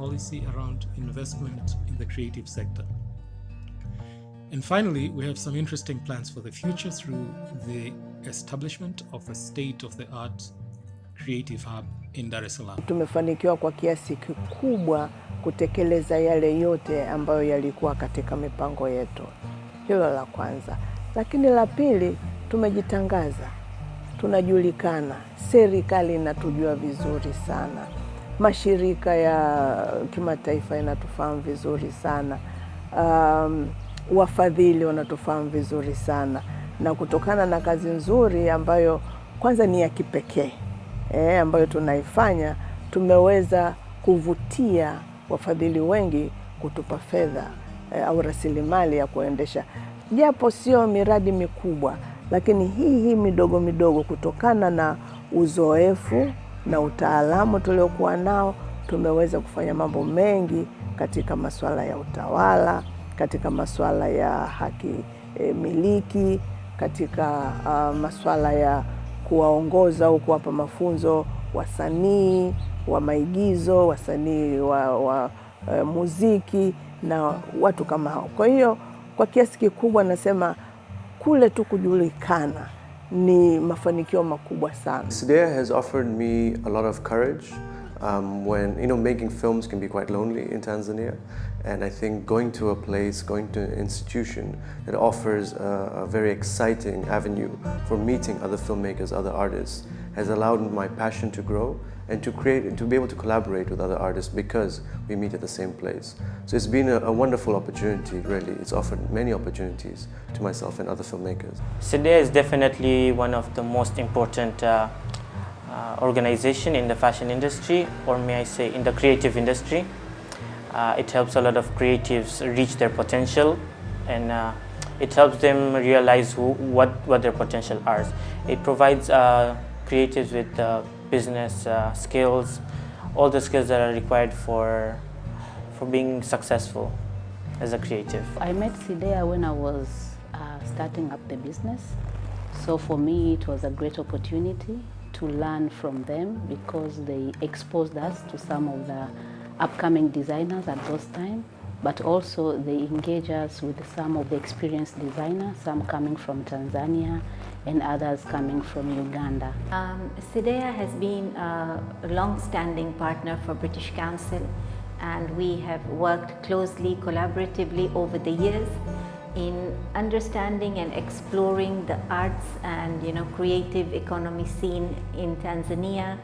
policy around investment in the creative sector. And finally, we have some interesting plans for the future through the establishment of a state-of-the-art creative hub in Dar es Salaam. Tumefanikiwa kwa kiasi kikubwa kutekeleza yale yote ambayo yalikuwa katika mipango yetu. Hilo la kwanza. Lakini la pili, tumejitangaza. Tunajulikana. Serikali inatujua vizuri sana. Mashirika ya kimataifa yanatufahamu vizuri sana. Wafadhili wanatufahamu vizuri sana. Na kutokana na kazi nzuri ambayo kwanza ni ya kipekee, ambayo tunaifanya, tumeweza kuvutia wafadhili wengi kutupa fedha au rasilimali ya kuendesha. Japo sio miradi mikubwa, lakini hii midogo midogo, kutokana na uzoefu na utaalamu tuliokuwa nao, tumeweza kufanya mambo mengi katika masuala ya utawala, katika masuala ya haki miliki, katika masuala ya kuwaongoza au kuwapa mafunzo wasanii wa maigizo, wasanii wa muziki na watu kama hao. Kwa hiyo kwa kiasi kikubwa nasema kule tu kujulikana ni mafanikio makubwa sana. cdea has offered me a lot of courage when making films can be quite lonely in Tanzania, and I think going to a place, going to an institution that offers a very exciting avenue for meeting other filmmakers, other artists, has allowed my passion to grow and to create and to be able to collaborate with other artists because we meet at the same place. So it's been a wonderful opportunity, really. It's offered many opportunities to myself and other filmmakers. cdea is definitely one of the most important organization in the fashion industry, or may I say in the creative industry. It helps a lot of creatives reach their potential, and it helps them realize what their potential are. It provides creatives with business skills, all the skills that are required for being successful as a creative. I met cdea when I was starting up the business, so for me it was a great opportunity to learn from them because they exposed us to some of the upcoming designers at those time, but also they engage us with some of the experienced designers, some coming from Tanzania and others coming from Uganda. cdea has been a long-standing partner for British Council, and we have worked closely, collaboratively over the years in understanding and exploring the arts and creative economy scene in Tanzania,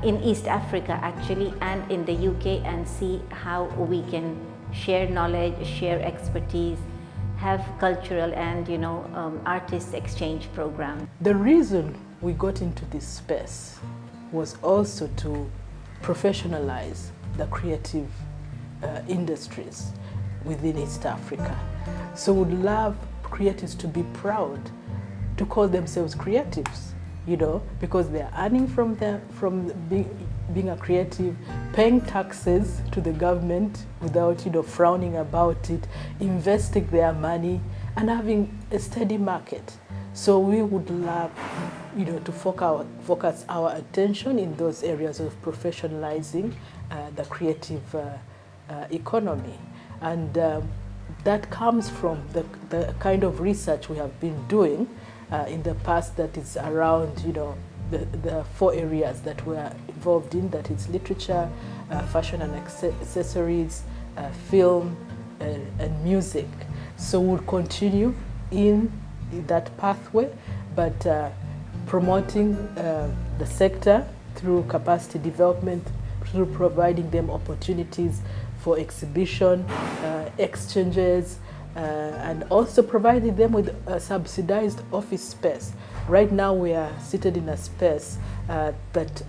in East Africa actually, and in the UK, and see how we can share knowledge, share expertise, have cultural and artist exchange program. The reason we got into this space was also to professionalize the creative industries within East Africa. So would love creatives to be proud to call themselves creatives, because they are earning from being a creative, paying taxes to the government without frowning about it, investing their money and having a steady market. So we would love to focus our attention in those areas of professionalizing the creative economy, and that comes from the kind of research we have been doing in the past, that is around the 4 areas that we are involved in, that is literature, fashion and accessories, film and music. So we'll continue in that pathway, but promoting the sector through capacity development, through providing them opportunities for exhibition, exchanges, and also providing them with a subsidized office space. Right now we are seated in a space that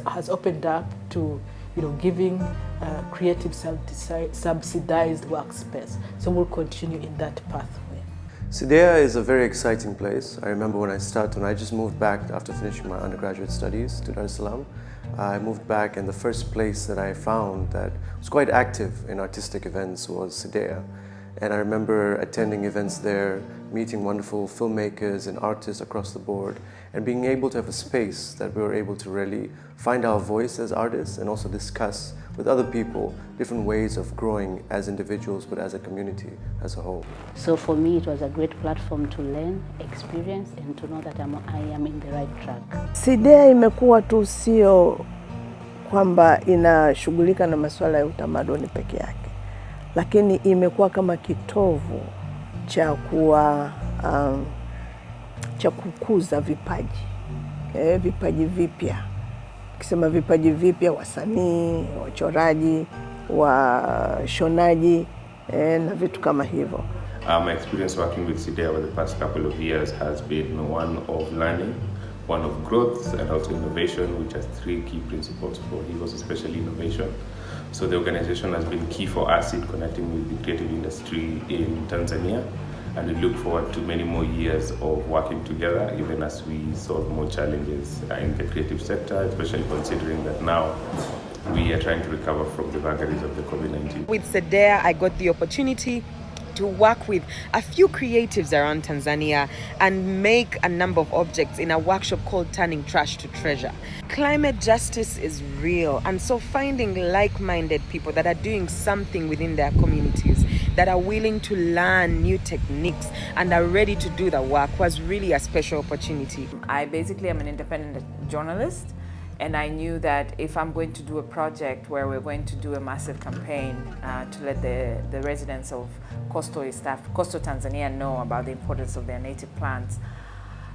has opened up to giving creative subsidized workspace. So we'll continue in that pathway. cdea is a very exciting place. I remember when I just moved back after finishing my undergraduate studies to Dar es Salaam. I moved back, and the first place that I found that was quite active in artistic events was cdea. And I remember attending events there, meeting wonderful filmmakers and artists across the board, and being able to have a space that we were able to really find our voice as artists and also discuss with other people, different ways of growing as individuals, but as a community as a whole. So for me, it was a great platform to learn, experience, and to know that I am in the right track. cdea imekuwa tu sio kwamba inashughulika na masuala ya utamaduni peke yake, lakini imekuwa kama kitovu cha kukuza vipaji, vipaji vipya. Ukisema vipaji vipya, wasanii, wachoraji, washonaji na vitu kama hivyo. My experience working with cdea over the past couple of years has been one of learning, one of growth, and also innovation, which has three key principles for Hivos, especially innovation. So the organization has been key for us in connecting with the creative industry in Tanzania, and we look forward to many more years of working together, even as we solve more challenges in the creative sector, especially considering that now we are trying to recover from the vagaries of the COVID-19. With cdea, I got the opportunity to work with a few creatives around Tanzania and make a number of objects in a workshop called Turning Trash to Treasure. Climate justice is real, and so finding like-minded people that are doing something within their communities, that are willing to learn new techniques and are ready to do the work was really a special opportunity. I basically am an independent journalist, and I knew that if I'm going to do a project where we're going to do a massive campaign to let the residents of coastal Tanzania know about the importance of their native plants,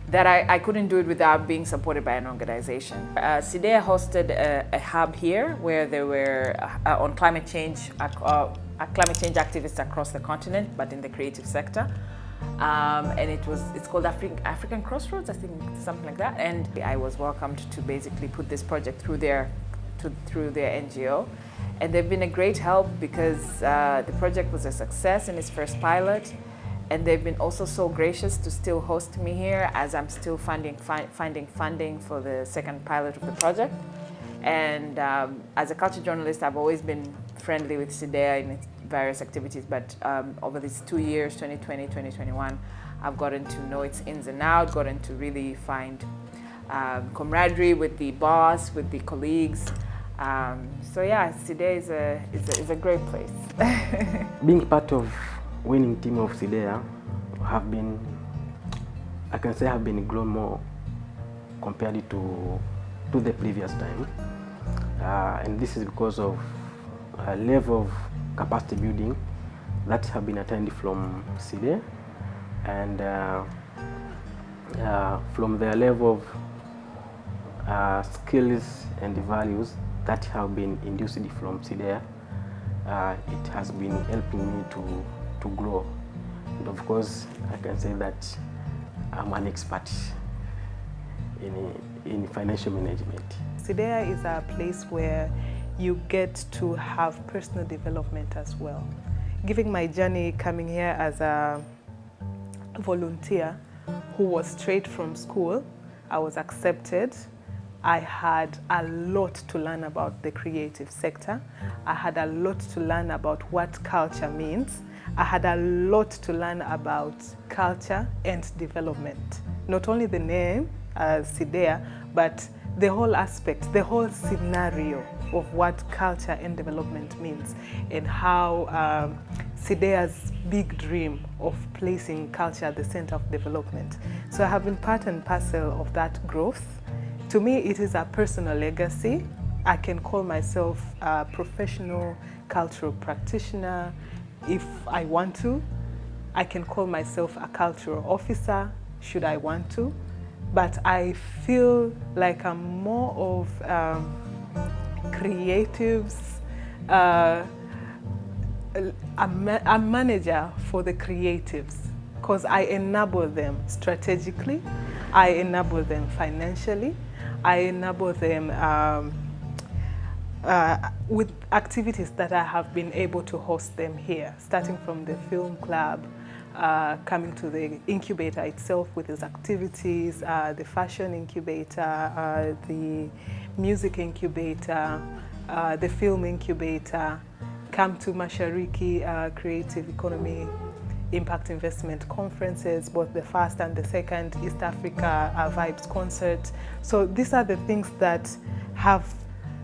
that I couldn't do it without being supported by an organization. cdea hosted a hub here where they were on climate change activists across the continent, but in the creative sector. And it's called African Crossroads, I think, something like that. And I was welcomed to basically put this project through their NGO. And they've been a great help because the project was a success in its first pilot. And they've been also so gracious to still host me here as I'm still finding funding for the second pilot of the project. And as a culture journalist, I've always been friendly with cdea in its various activities, but over these 2 years, 2020, 2021, I've gotten to know its ins and outs, gotten to really find camaraderie with the boss, with the colleagues. So yeah, cdea is a great place. Being part of winning team of cdea I can say have been grown more compared to the previous time. And this is because of a level of capacity building that have been attained from cdea, and from their level of skills and values that have been induced from cdea, it has been helping me to grow. And of course, I can say that I'm an expert in financial management. cdea is a place where you get to have personal development as well. Given my journey coming here as a volunteer who was straight from school, I was accepted. I had a lot to learn about the creative sector. I had a lot to learn about what culture means. I had a lot to learn about culture and development. Not only the name, cdea, but the whole aspect, the whole scenario of what culture and development means, and how CDEA's big dream of placing culture at the center of development. So I have been part and parcel of that growth. To me, it is a personal legacy. I can call myself a professional cultural practitioner if I want to. I can call myself a cultural officer should I want to. But I feel like I'm more of creatives, a manager for the creatives, because I enable them strategically, I enable them financially, I enable them with activities that I have been able to host them here, starting from the film club, coming to the incubator itself with its activities, the fashion incubator, the music incubator, the film incubator, come to Mashariki Creative Economy Impact Investment Conferences, both the first and the second East Africa Vibes concert. So these are the things that have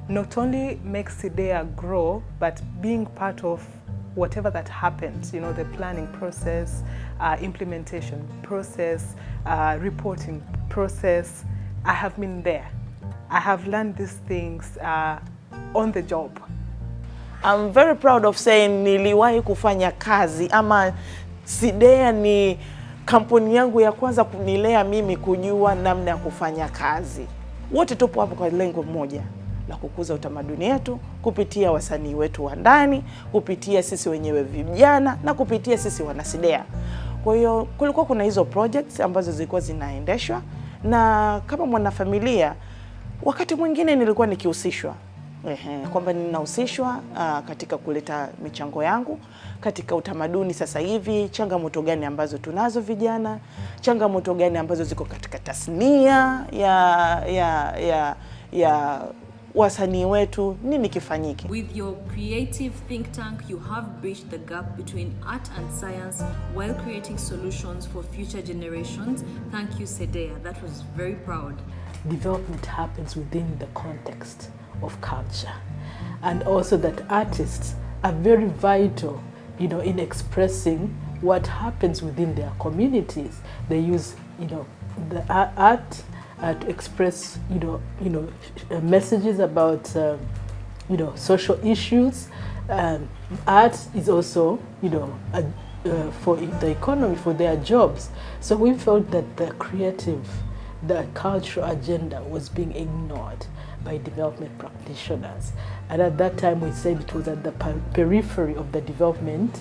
not only make cdea grow, but being part of whatever that happens, you know, the planning process, implementation process, reporting process. I have been there. I have learned these things on the job. I'm very proud of saying niliwahi kufanya kazi, ama cdea ni kampuni yangu ya kwanza kunilea mimi kujua namna ya kufanya kazi. Wote tupo hapo kwa lengo moja la kukuza utamaduni wetu kupitia wasanii wetu wa ndani, kupitia sisi wenyewe vijana na kupitia sisi wana cdea. Kwa hiyo kulikuwa kuna hizo projects ambazo zilikuwa zinaendeshwa, na kama mwanafamilia wakati mwingine nilikuwa nikihusishwa kwamba ninahusishwa katika kuleta michango yangu katika utamaduni. Sasa hivi changamoto gani ambazo tunazo vijana, changamoto gani ambazo ziko katika tasnia ya wasanii wetu, nini kifanyike? With your creative think tank, you have bridged the gap between art and science while creating solutions for future generations. Thank you, cdea. That was very proud. Development happens within the context of culture, and also that artists are very vital, you know, in expressing what happens within their communities. They use, you know, the art to express, messages about, social issues. Art is also, for the economy, for their jobs. So we felt that the cultural agenda was being ignored by development practitioners. And at that time we said it was at the periphery of the development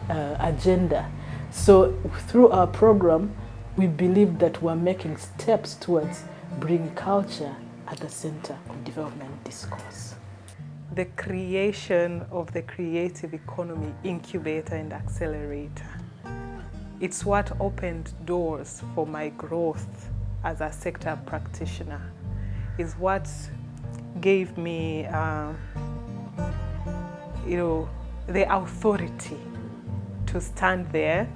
agenda. So through our program, we believe that we're making steps towards bringing culture at the center of development discourse. The creation of the creative economy incubator and accelerator, it's what opened doors for my growth as a sector practitioner. Is what gave me, the authority to stand there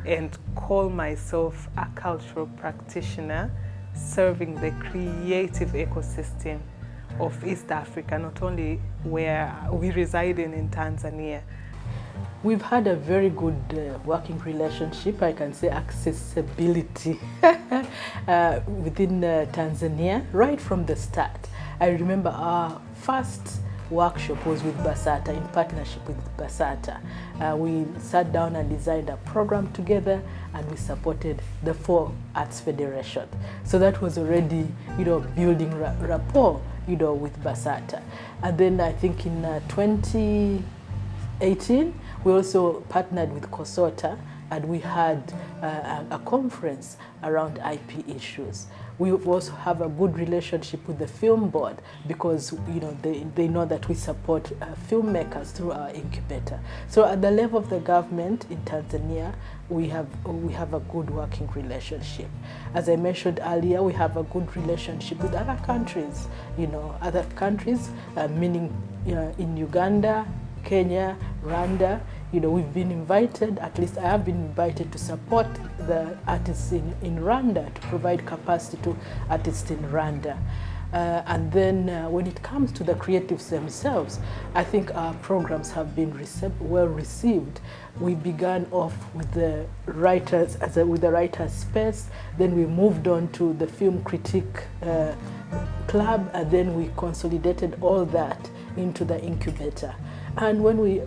and call myself a cultural practitioner serving the creative ecosystem of East Africa, not only where we reside in Tanzania. We've had a very good working relationship, I can say accessibility within Tanzania right from the start. I remember our first workshop was with BASATA, in partnership with BASATA. We sat down and designed a program together, and we supported the 4 Arts Federation. So that was already, building rapport, with BASATA. And then I think in 2018, we also partnered with COSOTA, and we had a conference around IP issues. We also have a good relationship with the film board because they know that we support filmmakers through our incubator. So at the level of the government in Tanzania, we have a good working relationship. As I mentioned earlier, we have a good relationship with other countries. Meaning in Uganda, Kenya, Rwanda. We've been invited, at least I have been invited to support the artists in Rwanda, to provide capacity to artists in Rwanda. And then when it comes to the creatives themselves, I think our programs have been well received. We began off with the writers, with the writers' space, then we moved on to the film critique club, and then we consolidated all that into the incubator. And when we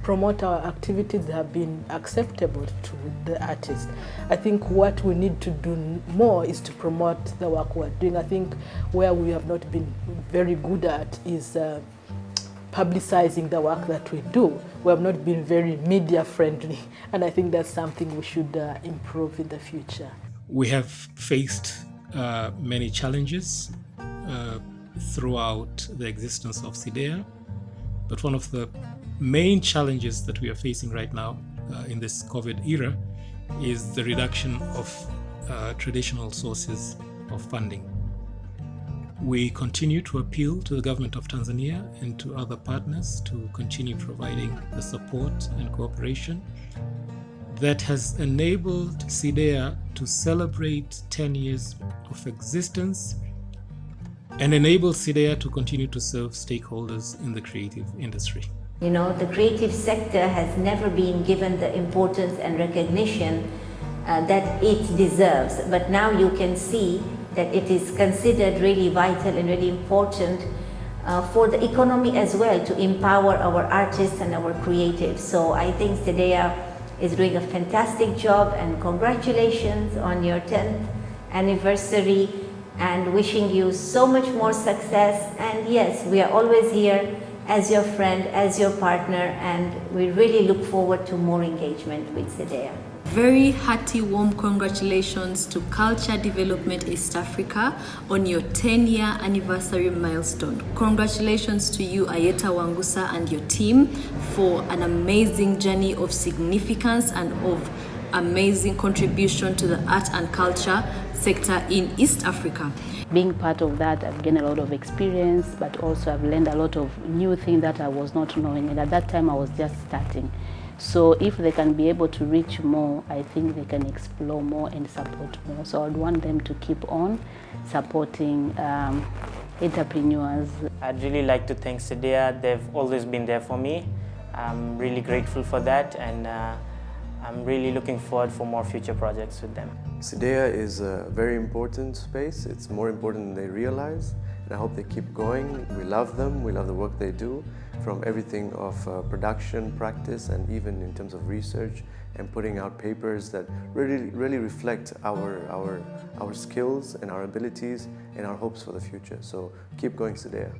promote our activities, they have been acceptable to the artists. I think what we need to do more is to promote the work we're doing. I think where we have not been very good at is publicizing the work that we do. We have not been very media friendly, and I think that's something we should improve in the future. We have faced many challenges throughout the existence of cdea, but one of the main challenges that we are facing right now in this COVID era is the reduction of traditional sources of funding. We continue to appeal to the government of Tanzania and to other partners to continue providing the support and cooperation that has enabled cdea to celebrate 10 years of existence and enable cdea to continue to serve stakeholders in the creative industry. You know, the creative sector has never been given the importance and recognition that it deserves, but now you can see that it is considered really vital and really important for the economy as well, to empower our artists and our creatives. So I think cdea is doing a fantastic job, and congratulations on your 10th anniversary, and wishing you so much more success. And yes, we are always here as your friend, as your partner, and we really look forward to more engagement with cdea. Very hearty, warm congratulations to Culture Development East Africa on your 10-year anniversary milestone. Congratulations to you, Ayeta Wangusa, and your team for an amazing journey of significance and of amazing contribution to the art and culture sector in East Africa. Being part of that, I've gained a lot of experience, but also I've learned a lot of new things that I was not knowing. And at that time, I was just starting. So if they can be able to reach more, I think they can explore more and support more. So I'd want them to keep on supporting entrepreneurs. I'd really like to thank cdea. They've always been there for me. I'm really grateful for that, and I'm really looking forward for more future projects with them. cdea is a very important space. It's more important than they realize, and I hope they keep going. We love them, we love the work they do, from everything of production, practice, and even in terms of research and putting out papers that really reflect our skills and our abilities and our hopes for the future. So keep going, cdea.